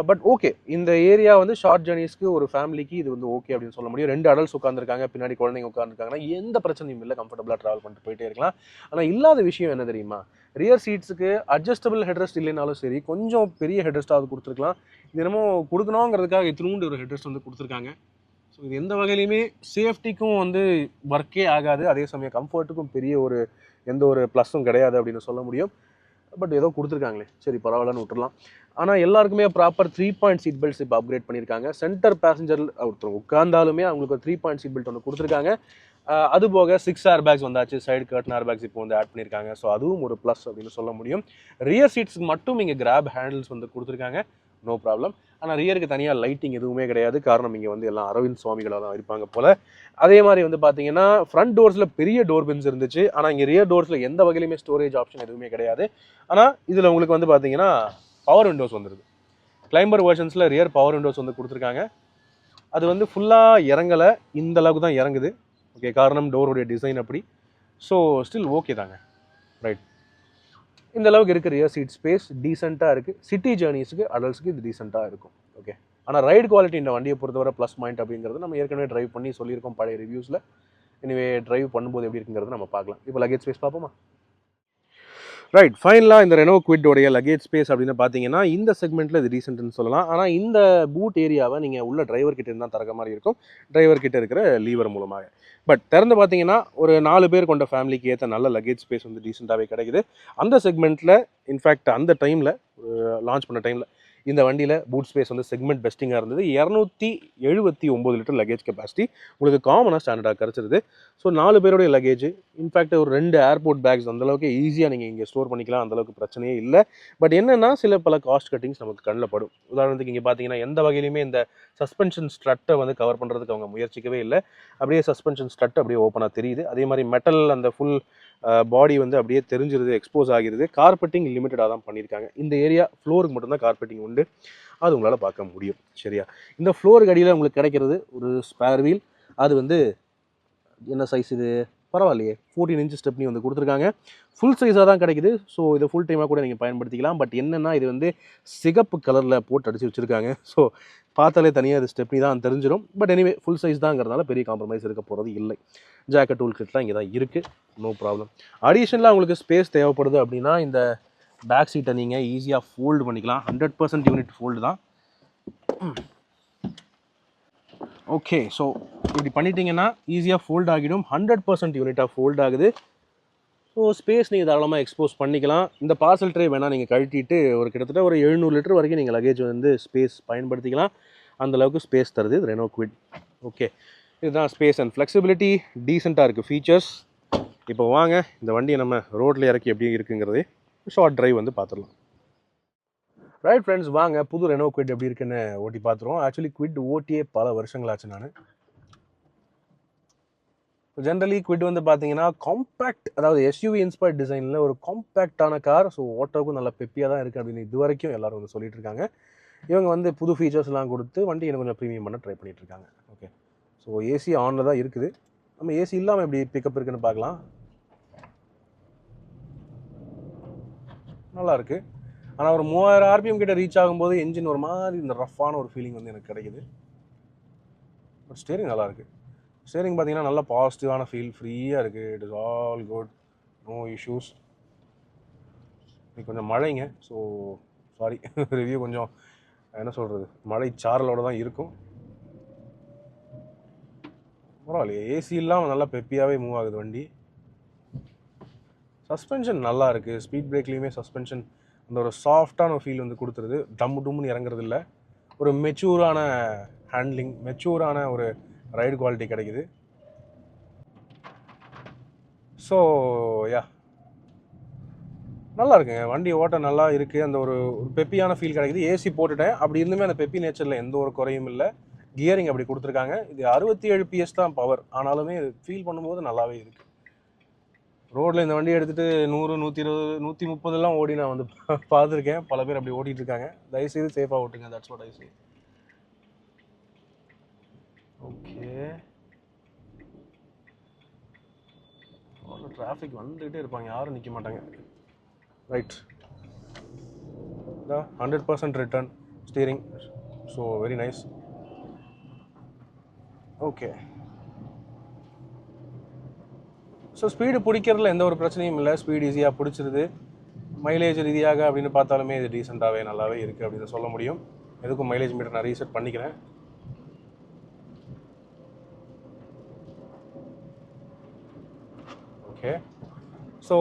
A: but okay, இந்த ஏரியா வந்து ஷார்ட் ஜேர்னிஸ்க்கு ஒரு ஃபேமிலிக்கு இது வந்து ஓகே அப்படின்னு சொல்ல முடியும். 2 அடல்ட்ஸ் உட்காந்துருக்காங்க, பின்னாடி குழந்தைங்க உட்காந்துருக்காங்கன்னா எந்த பிரச்சனையும் இல்லை, கம்ஃபர்டபுளாக ட்ராவல் பண்ணிட்டு போயிட்டே இருக்கலாம். ஆனால் இல்லாத விஷயம் என்ன தெரியுமா? ரியர் சீட்ஸுக்கு அட்ஜஸ்டபிள் ஹெட்ரெஸ்ட் இல்லைனாலும் சரி, கொஞ்சம் பெரிய ஹெட்ரெஸ்ட்டாவது கொடுத்துருக்கலாம். இது என்னமோ கொடுக்கணுங்கிறதுக்காக இத்தினூண்டு ஒரு ஹெட்ரெஸ்ட் வந்து கொடுத்துருக்காங்க. ஸோ இது எந்த வகையிலையுமே சேஃப்டிக்கும் வந்து ஒர்க்கே ஆகாது, அதே சமயம் கம்ஃபர்ட்டுக்கும் பெரிய ஒரு எந்த ஒரு ப்ளஸ்ஸும் கிடையாது அப்படின்னு சொல்ல முடியும். பட் ஏதோ கொடுத்துருக்காங்களே, சரி பரவாயில்லன்னு விட்டுறலாம். ஆனால் எல்லாருக்குமே ப்ராப்பர் 3 பாயிண்ட் சீட் பெல்ட்ஸ் இப்போ அப்கிரேட் பண்ணியிருக்காங்க. சென்டர் பேசஞ்சர் ஒருத்தர் உட்கார்ந்தாலுமே அவங்களுக்கு ஒரு 3 பாயிண்ட் சீட் பெல்ட் ஒன்று கொடுத்துருக்காங்க. அது போக 6 ஏர் பேக்ஸ் வந்தாச்சு, சைடு கர்டன் ஏர் பேக்ஸ் இப்போ வந்து ஆட் பண்ணியிருக்காங்க. ஸோ அதுவும் ஒரு ப்ளஸ் அப்படின்னு சொல்ல முடியும். ரியர் சீட்ஸ்க்கு மட்டும் இங்கே கிராப் ஹேண்டில்ஸ் வந்து கொடுத்துருக்காங்க, நோ ப்ராப்ளம். ஆனால் ரியருக்கு தனியாக லைட்டிங் எதுவுமே கிடையாது. காரணம் இங்கே வந்து எல்லாம் அரவிந்த் சுவாமிகளாக தான் இருப்பாங்க போல். அதே மாதிரி வந்து பார்த்தீங்கன்னா ஃப்ரண்ட் டோர்ஸில் பெரிய டோர் பென்ஸ் இருந்துச்சு. ஆனால் இங்கே ரியர் டோர்ஸில் எந்த வகையிலுமே ஸ்டோரேஜ் ஆப்ஷன் எதுவுமே கிடையாது. ஆனால் இதில் உங்களுக்கு வந்து பார்த்தீங்கன்னா பவர் விண்டோஸ் வந்துடுது. கிளைம்பர் வெர்ஷன்ஸில் ரியர் பவர் விண்டோஸ் வந்து கொடுத்துருக்காங்க. அது வந்து ஃபுல்லாக இறங்கலை, இந்த அளவுக்கு தான் இறங்குது. ஓகே, காரணம் டோருடைய டிசைன் அப்படி. ஸோ ஸ்டில் ஓகே தாங்க. ரைட், இந்த அளவுக்கு இருக்குது ரியர் சீட் ஸ்பேஸ், டீசெண்டாக இருக்குது. சிட்டி ஜேர்னிஸுக்கு அடல்ட்ஸுக்கு இது டீசெண்டாக இருக்கும். ஓகே. ஆனால் ரைடு குவாலிட்டி இந்த வண்டியை பொறுத்தவரை ப்ளஸ் பாயிண்ட் அப்படிங்கிறது நம்ம ஏற்கனவே ட்ரைவ் பண்ணி சொல்லியிருக்கோம் பழைய ரிவ்யூஸில். இனிவே ட்ரைவ் பண்ணும்போது எப்படி இருக்குங்கிறது நம்ம பார்க்கலாம். இப்போ லக்கேஜ் ஸ்பேஸ் பார்ப்போமா? ரைட், ஃபைனலாக இந்த ரெனோ குவிட்டோடைய லக்கேஜ் ஸ்பேஸ் அப்படின்னு பார்த்தீங்கன்னா இந்த செக்மெண்ட்டில் இது ரீசெண்ட்னு சொல்லலாம். ஆனால் இந்த பூட் ஏரியாவை நீங்கள் உள்ள டிரைவர் கிட்ட இருந்தால் திறக்க மாதிரி இருக்கும், டிரைவர் கிட்ட இருக்கிற லீவர் மூலமாக. பட் திறந்து பார்த்தீங்கன்னா ஒரு 4 பேர் கொண்ட ஃபேமிலிக்கு ஏற்ற நல்ல லக்கேஜ் ஸ்பேஸ் வந்து டீசெண்டாகவே கிடைக்குது. அந்த செக்மெண்ட்டில் இன்ஃபேக்ட் அந்த டைமில் லான்ச் பண்ண டைமில் இந்த வண்டியில் பூட் ஸ்பேஸ் வந்து செக்மெண்ட் பெஸ்டிங்காக இருந்தது. 279 லிட்டர் லக்கேஜ் கெப்பாசிட்டி உங்களுக்கு காமனாக ஸ்டாண்டர்டாக கிடச்சிருது. ஸோ 4 பேருடைய லக்கேஜ், இன்ஃபேக்ட் ஒரு 2 ஏர்போர்ட் பேக்ஸ் அந்தளவுக்கு ஈஸியாக நீங்கள் இங்கே ஸ்டோர் பண்ணிக்கலாம், அந்தளவுக்கு பிரச்சனையே இல்லை. பட் என்னென்னா பல காஸ்ட் கட்டிங்ஸ் நமக்கு கண்ணில் படும். உதாரணத்துக்கு இங்கே பார்த்தீங்கன்னா எந்த வகையிலுமே இந்த சஸ்பென்ஷன் ஸ்ட்ரட்டை வந்து கவர் பண்ணுறதுக்கு அவங்க முயற்சிக்கவே இல்லை. அப்படியே சஸ்பென்ஷன் ஸ்ட்ரட் அப்படியே ஓப்பனாக தெரியுது. அதே மாதிரி மெட்டல் அந்த ஃபுல் பாடி வந்து அப்படியே தெரிஞ்சிருது, எக்ஸ்போஸ் ஆகிருது. கார்பெட்டிங் லிமிட்டடாக தான் பண்ணியிருக்காங்க. இந்த ஏரியா ஃப்ளோருக்கு மட்டும்தான் கார்பெட்டிங் உண்டு, அது உங்களால் பார்க்க முடியும். சரியா, இந்த ஃப்ளோருக்கு அடியில் உங்களுக்கு கிடைக்கிறது ஒரு ஸ்பேர் வீல். அது வந்து என்ன சைஸ் இது, பரவாயில்லையே, 14 இன்ச் ஸ்டெப்னி வந்து கொடுத்துருக்காங்க. ஃபுல் சைஸாக தான் கிடைக்குது. ஸோ இதை ஃபுல் டைமாக கூட நீங்கள் பயன்படுத்திக்கலாம். பட் என்னென்னா இது வந்து சிகப்பு கலரில் போட்டு அடித்து வச்சுருக்காங்க. ஸோ பார்த்தாலே தனியாக இது ஸ்டெப்னி தான் தெரிஞ்சிடும். பட் எனிவே ஃபுல் சைஸ் தாங்கிறதுனால பெரிய காம்ப்ரமைஸ் இருக்க போகிறது இல்லை. ஜாக்கெட் டூல் கிட்லாம் இங்கே தான் இருக்குது, நோ ப்ராப்ளம். அடிஷனலாக உங்களுக்கு ஸ்பேஸ் தேவைப்படுது அப்படின்னா இந்த பேக் சீட்டை நீங்கள் ஈஸியாக ஃபோல்டு பண்ணிக்கலாம். 100% யூனிட் ஃபோல்டு தான். ஓகே, ஸோ இப்படி பண்ணிட்டீங்கன்னா ஈஸியாக ஃபோல்ட் ஆகிடும். 100% யூனிட்டாக ஃபோல்ட் ஆகுது. ஸோ ஸ்பேஸ் நீங்கள் தாராளமாக எக்ஸ்போஸ் பண்ணிக்கலாம். இந்த பார்சல் ட்ரே வேணால் நீங்கள் கழட்டிட்டு ஒரு கிட்டத்தட்ட ஒரு 700 லிட்டர் வரைக்கும் நீங்கள் லக்கேஜ் வந்து ஸ்பேஸ் பயன்படுத்திக்கலாம். அந்தளவுக்கு ஸ்பேஸ் தருது ரெனோ குவிட். ஓகே, இதுதான் ஸ்பேஸ் அண்ட் ஃப்ளெக்சிபிலிட்டி. டீசெண்டாக இருக்குது ஃபீச்சர்ஸ். இப்போ வாங்க இந்த வண்டியை நம்ம ரோட்டில் இறக்கி எப்படி இருக்குங்கிறதே ஷார்ட் ட்ரைவ் வந்து பார்த்துடலாம். ரைட் ஃப்ரெண்ட்ஸ், வாங்க புது ரெனோ குவிட் எப்படி இருக்குன்னு ஓட்டி பார்த்துருவோம். ஆக்சுவலி குவிட் ஓட்டியே பல வருஷங்களாச்சு. நான் ஜென்ரலி குவிட் வந்து பார்த்தீங்கன்னா காம்பேக்ட், அதாவது எஸ்யூவி இன்ஸ்பயர்ட் டிசைனில் ஒரு காம்பேக்டான கார். ஸோ ஓட்டோவுக்கும் நல்ல பெப்பியாக தான் இருக்குது அப்படின்னு இது வரைக்கும் எல்லோரும் வந்து சொல்லிட்டு இருக்காங்க. இவங்க வந்து புது ஃபீச்சர்ஸ்லாம் கொடுத்து வண்டி எனக்கு கொஞ்சம் ப்ரீமியம் பண்ண ட்ரை பண்ணிட்டு இருக்காங்க. ஓகே, ஸோ ஏசி ஆனில் தான் இருக்குது. நம்ம ஏசி இல்லாமல் எப்படி பிக்கப் இருக்குன்னு பார்க்கலாம். நல்லா இருக்குது. ஆனால் ஒரு 3000 RPM கிட்ட ரீச் ஆகும்போது என்ஜின் ஒரு மாதிரி இந்த ரஃப்பான ஒரு ஃபீலிங் வந்து எனக்கு கிடைக்குது. பட் ஸ்டேரிங் நல்லா இருக்குது. ஸ்டேரிங் பார்த்தீங்கன்னா நல்ல பாசிட்டிவான ஃபீல், ஃப்ரீயாக இருக்குது. It is all good, no issues. இது கொஞ்சம் மழைங்க, ஸோ சாரி ரிவ்யூ கொஞ்சம் என்ன சொல்கிறது, மழை சாரலோடு தான் இருக்கும். பரவாயில்லையே, ஏசி இல்லாமல் நல்லா பெப்பியாகவே மூவ் ஆகுது வண்டி. சஸ்பென்ஷன் நல்லா இருக்குது. ஸ்பீட் பிரேக்லேயுமே சஸ்பென்ஷன் அந்த ஒரு சாஃப்டான ஃபீல் வந்து கொடுத்துருது. டம்மு டும்முன்னு இறங்குறது இல்லை. ஒரு மெச்சூரான ஹேண்ட்லிங், மெச்சூரான ஒரு ரைடு குவாலிட்டி கிடைக்குது. ஸோ யா, நல்லா இருக்குங்க வண்டி, ஓட்ட நல்லா இருக்குது. அந்த ஒரு பெப்பியான ஃபீல் கிடைக்குது. ஏசி போட்டுட்டேன், அப்படி இருந்துமே அந்த பெப்பி நேச்சரில் எந்த ஒரு குறையும் இல்லை. கியரிங் அப்படி கொடுத்துருக்காங்க. இது 67 PS தான் பவர், ஆனாலுமே ஃபீல் பண்ணும்போது நல்லாவே இருக்குது. ரோட்டில் இந்த வண்டி எடுத்துகிட்டு 100, 120, 130 ஓடி நான் வந்து பார்த்துருக்கேன். பல பேர் அப்படி ஓட்டிகிட்டு இருக்காங்க. தயவுசெய்து சேஃபாக ஓட்டுங்க, that's what I say. Okay, traffic வந்துகிட்டே இருப்பாங்க, யாரும் நிற்க மாட்டாங்க. Right, 100% return steering, so very nice. Okay, so speed பிடிக்கிறதுல எந்த ஒரு பிரச்சனையும் இல்லை. ஸ்பீடு ஈஸியாக பிடிச்சிருது. மைலேஜ் ரீதியாக அப்படின்னு பார்த்தாலுமே இது டீசெண்டாகவே நல்லாவே இருக்குது அப்படின்னு சொல்ல முடியும். எதுக்கும் மைலேஜ் மீட்டர் நான் ரீசெட் பண்ணிக்கிறேன். ஓகே, ஸோ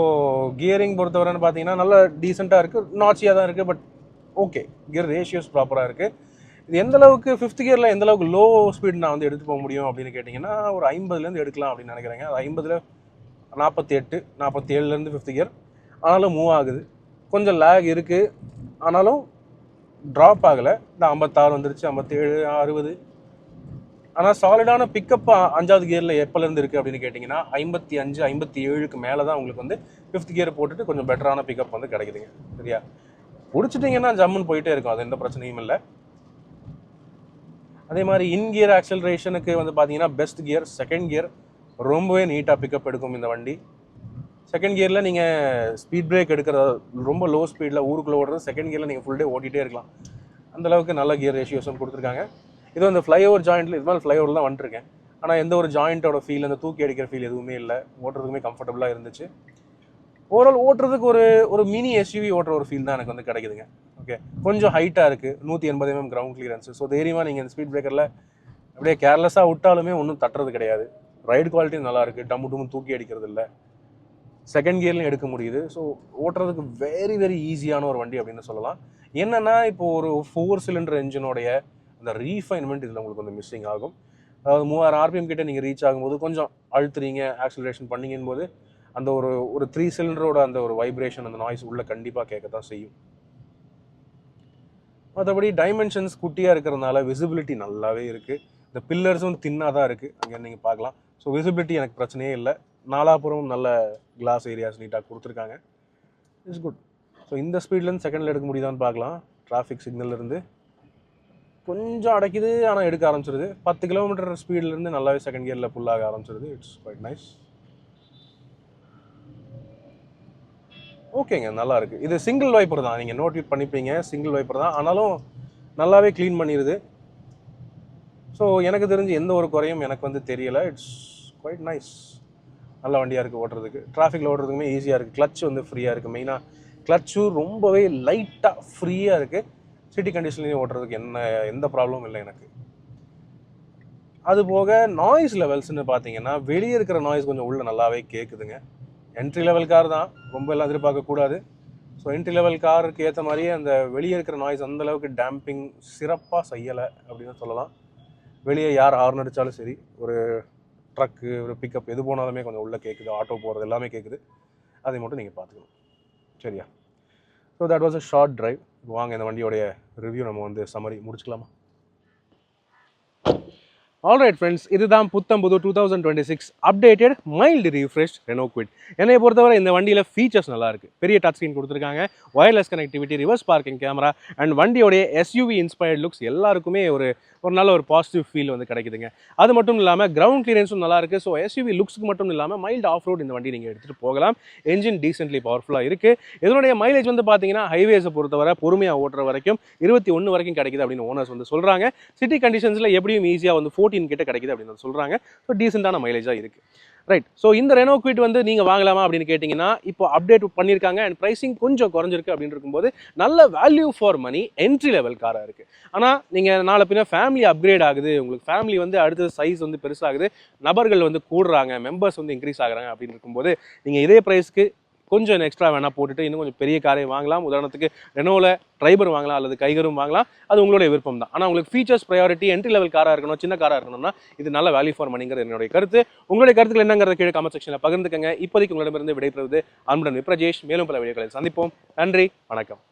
A: கியரிங் பொறுத்தவரைன்னு பார்த்தீங்கன்னா நல்லா டீசெண்டாக இருக்குது. நாச்சியாக தான் இருக்குது, பட் ஓகே, கியர் ரேஷியோஸ் ப்ராப்பராக இருக்குது. இது எந்தளவுக்கு 5th கியரில் எந்தளவுக்கு லோ ஸ்பீட் நான் வந்து எடுத்து போக முடியும் அப்படின்னு கேட்டிங்கன்னா ஒரு 50லேருந்து எடுக்கலாம் அப்படின்னு நினைக்கிறேங்க. அது 50ல் 48, 47லேருந்து 5th கியர். ஆனாலும் மூவ் ஆகுது. கொஞ்சம் லேக் இருக்குது, ஆனாலும் ட்ராப் ஆகலை. இந்த 56 வந்துருச்சு, 57, 60. ஆனால் சாலிடான பிக்கப் 5வது கியரில் எப்போலேருந்து இருக்குது அப்படின்னு கேட்டிங்கன்னா 55, 57க்கு மேலே தான் உங்களுக்கு வந்து 5th கியர் போட்டுட்டு கொஞ்சம் பெட்டரான பிக்கப் வந்து கிடைக்குதுங்க. சரியா, பிடிச்சிட்டிங்கன்னா ஜம்முன்னு போயிட்டே இருக்கும், அது எந்த பிரச்சனையும் இல்லை. அதே மாதிரி இன் கியர் ஆக்சலரேஷனுக்கு வந்து பார்த்தீங்கன்னா பெஸ்ட் கியர் 2nd கியர் ரொம்பவே நீட்டாக பிக்கப் எடுக்கும் இந்த வண்டி. 2nd கியரில் நீங்கள் ஸ்பீட் பிரேக் எடுக்கிற ரொம்ப லோ ஸ்பீடில் ஊருக்குள்ளே ஓடுறது 2nd கியரில் நீங்கள் ஃபுல் டே ஓட்டிகிட்டே இருக்கலாம். அந்த அளவுக்கு நல்ல கியர் ரேஷியோஸும் கொடுத்துருக்காங்க. இது வந்து ஃப்ளைஓவர் ஜாயிண்ட்டில் இது மாதிரி ஃப்ளைஓவர் தான் வந்துருக்கேன். ஆனால் எந்த ஒரு ஜாயிண்ட்டோட ஃபீல், அந்த தூக்கி அடிக்கிற ஃபீல் எதுவுமே இல்லை. ஓட்டுறதுக்குமே கம்ஃபர்டபுளாக இருந்துச்சு. ஓவரால் ஓட்டுறதுக்கு ஒரு மினி எஸ்யூவி ஓட்டுற ஒரு ஃபீல் தான் எனக்கு வந்து கிடைக்குதுங்க. ஓகே, கொஞ்சம் ஹைட்டாக இருக்குது, 180 mm கிரவுண்ட் கிளியரன்ஸு. ஸோ தைரியமாக நீங்கள் இந்த ஸ்பீட் பிரேக்கரில் அப்படியே கேர்லெஸ்ஸாக விட்டாலுமே ஒன்றும் தட்டுறது கிடையாது. ரைடு குவாலிட்டி நல்லாயிருக்கு, டம்மு டம்மு தூக்கி அடிக்கிறது இல்லை. செகண்ட் கியர்லையும் எடுக்க முடியுது. ஸோ ஓட்டுறதுக்கு வெரி வெரி ஈஸியான ஒரு வண்டி அப்படின்னு சொல்லலாம். என்னென்னா இப்போது ஒரு 4 சிலிண்டர் என்ஜினோடைய அந்த ரீஃபைன்மெண்ட் இதில் உங்களுக்கு வந்து மிஸ்ஸிங் ஆகும். அதாவது 3000 RPM கிட்ட நீங்கள் ரீச் ஆகும்போது கொஞ்சம் அழுத்துறீங்க, ஆக்சிலரேஷன் பண்ணிங்கும் போது அந்த ஒரு 3 சிலிண்டரோட அந்த ஒரு வைப்ரேஷன், அந்த நாய்ஸ் உள்ள கண்டிப்பாக கேட்க தான் செய்யும். மற்றபடி டைமென்ஷன்ஸ் குட்டியாக இருக்கிறதுனால விசிபிலிட்டி நல்லாவே இருக்குது. இந்த பில்லர்ஸும் தின்னாக தான் இருக்குது, அங்கே நீங்கள் பார்க்கலாம். ஸோ விசிபிலிட்டி எனக்கு பிரச்சனையே இல்லை. நாலாப்புறமும் நல்ல கிளாஸ் ஏரியாஸ் நீட்டாக கொடுத்துருக்காங்க. It's good. ஸோ இந்த ஸ்பீட்லேருந்து செகண்டில் எடுக்க முடியுதான்னு பார்க்கலாம். டிராஃபிக் சிக்னல்லேருந்து கொஞ்சம் அடைக்குது, ஆனால் எடுக்க ஆரம்பிச்சிருது. 10 கிலோமீட்டர் ஸ்பீட்லேருந்து நல்லாவே செகண்ட் கியரில் ஃபுல்லாக ஆரம்பிச்சிருது. It's quite nice. ஓகேங்க, நல்லா இருக்குது. இது சிங்கிள் வைப்பர் தான், நீங்கள் நோட் பண்ணிப்பீங்க, சிங்கிள் வைப்பர் தான். ஆனாலும் நல்லாவே க்ளீன் பண்ணிடுது. ஸோ எனக்கு தெரிஞ்சு எந்த ஒரு குறையும் எனக்கு வந்து தெரியலை. It's quite nice. நல்ல வண்டியாக இருக்குது ஓட்டுறதுக்கு. டிராஃபிக்கில் ஓட்டுறதுக்குமே ஈஸியாக இருக்குது. கிளச் வந்து ஃப்ரீயாக இருக்குது. மெயினாக கிளச்சும் ரொம்பவே லைட்டாக ஃப்ரீயாக இருக்குது. சிட்டி கண்டிஷன்லேயும் ஓட்டுறதுக்கு எந்த ப்ராப்ளமும் இல்லை எனக்கு. அது போக நாய்ஸ் லெவல்ஸ்ன்னு பார்த்தீங்கன்னா வெளியே இருக்கிற நாய்ஸ் கொஞ்சம் உள்ள நல்லாவே கேட்குதுங்க. என்ட்ரி லெவல் கார் தான், ரொம்ப எல்லாம் எதிர்பார்க்கக்கூடாது. ஸோ என்ட்ரி லெவல் காருக்கு ஏற்ற மாதிரியே அந்த வெளியே இருக்கிற நாய்ஸ் அந்தளவுக்கு டேம்பிங் சிறப்பாக செய்யலை அப்படின்னு சொல்லலாம். வெளியே யார் ஹார்ன் அடித்தாலும் சரி, ஒரு ட்ரக்கு, ஒரு பிக்கப் எது போனாலுமே கொஞ்சம் உள்ளே கேட்குது. ஆட்டோ போகிறது எல்லாமே கேட்குது. அதை மட்டும் நீங்கள் பார்த்துக்கணும், சரியா? So that was a short drive. வாங்க இந்த வண்டியோடைய ரிவ்யூ நம்ம வந்து சம்மரி முடிச்சுக்கலாமா? ஆல்ரைட் ஃப்ரெண்ட்ஸ், இதுதான் புத்தம்புது 2026 updated mild refresh Renault Kwid. என்னை பொறுத்தவரை இந்த வண்டியில் ஃபீச்சர்ஸ் நல்லா இருக்குது. பெரிய டச் ஸ்க்ரீன் கொடுத்துருக்காங்க, wireless connectivity, reverse parking camera and வண்டியோடைய எஸ்யூவி இன்ஸ்பயர்ட் லுக்ஸ் எல்லாருக்குமே ஒரு நல்ல ஒரு பாசிட்டிவ் ஃபீல் வந்து கிடைக்குதுங்க. அது மட்டும் இல்லாமல் கிரவுண்ட் கிளியரன்ஸும் நல்லா இருக்குது. ஸோ எஸ்யூவி லுக்ஸ்க்கு மட்டும் இல்லாமல் மைல்டு ஆஃப் ரோட் இந்த வண்டி நீங்கள் எடுத்துகிட்டு போகலாம். என்ஜின் டீசென்ட்லி பவர்ஃபுல்லாக இருக்குது. இதனுடைய மைலேஜ் வந்து பார்த்தீங்கன்னா ஹைவேஸை பொறுத்தவரை பொறுமையாக ஓட்டுற வரைக்கும் 21 வரைக்கும் கிடைக்குது அப்படின்னு ஓனர்ஸ் வந்து சொல்கிறாங்க. சிட்டி கண்டிஷன்ஸில் எப்படியும் ஈஸியாக வந்து 14 கிட்ட கிடைக்குது அப்படின்னு சொல்கிறாங்க. ஸோ டீசெண்டான மைலேஜாக இருக்குது. ரைட். ஸோ இந்த ரெனோ குவிட் வந்து நீங்கள் வாங்கலாமா அப்படின்னு கேட்டிங்கன்னா இப்போ அப்டேட் பண்ணியிருக்காங்க அண்ட் ப்ரைஸிங் கொஞ்சம் குறைஞ்சிருக்கு அப்படின்னு இருக்கும்போது நல்ல value for money entry level காராக இருக்குது. ஆனால் நீங்கள் நாளை பின்ன ஃபேமிலி அப்கிரேட் ஆகுது, உங்களுக்கு ஃபேமிலி வந்து அடுத்தது சைஸ் வந்து பெருசாகுது, நபர்கள் வந்து கூடுறாங்க, மெம்பர்ஸ் வந்து இன்க்ரீஸ் ஆகுறாங்க அப்படின்னு இருக்கும்போது நீங்கள் இதே ப்ரைஸ்க்கு கொஞ்சம் எக்ஸ்ட்ரா வேணால் போட்டுட்டு இன்னும் கொஞ்சம் பெரிய காரை வாங்கலாம். உதாரணத்துக்கு ரெனோவில் ட்ரைபர் வாங்கலாம் அல்லது கைகரும் வாங்கலாம். அது உங்களுடைய விருப்பம் தான். ஆனால் உங்களுக்கு ஃபீச்சர்ஸ் ப்ரையாரிட்டி என்ட்ரி லெவல் காராக இருக்கணும், சின்ன காராக இருக்கணும்னா இது நல்ல வேல்யூ ஃபார் மணிங்கிறது என்னுடைய கருத்து. உங்களுடைய கருத்துக்கள் என்னங்கிறத கீழே கமெண்ட் செக்ஷனில் பகிர்ந்துக்கங்க. இப்போதைக்கு உங்களிடமிருந்து விடைபெறுவது அன்புடன் விப்ரஜேஷ். மேலும் பல வீடியோக்களில் சந்திப்போம். நன்றி, வணக்கம்.